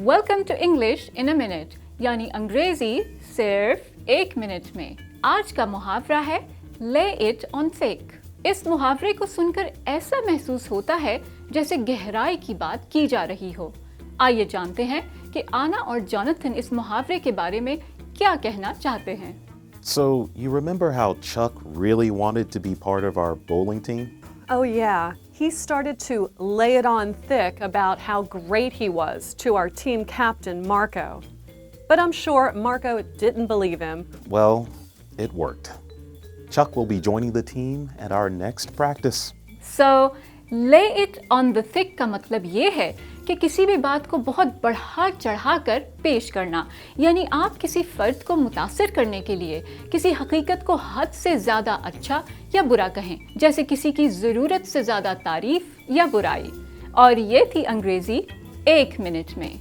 Welcome to English in a minute, यानी अंग्रेजी सिर्फ 1 minute में। आज का मुहावरा है ले इट ऑन थिक। इस मुहावरे को सुनकर ऐसा महसूस होता है जैसे गहराई की बात की जा रही हो। आइए जानते हैं कि आना और जॉनथन इस मुहावरे के बारे में क्या कहना चाहते हैं। So, you remember how Chuck really wanted to be part of our bowling team? Oh, yeah. He started to lay it on thick about how great he was to our team captain, Marco. But I'm sure Marco didn't believe him. Well, it worked. Chuck will be joining the team at our next practice. So, lay it on the thick का मतलब ये है कि किसी भी बात को बहुत बढ़ा चढ़ा कर पेश करना, यानी आप किसी फर्द को मुतासिर करने के लिए किसी हकीकत को हद से ज़्यादा अच्छा या बुरा कहें, जैसे किसी की ज़रूरत से ज़्यादा तारीफ या बुराई। और ये थी अंग्रेज़ी 1 मिनट में।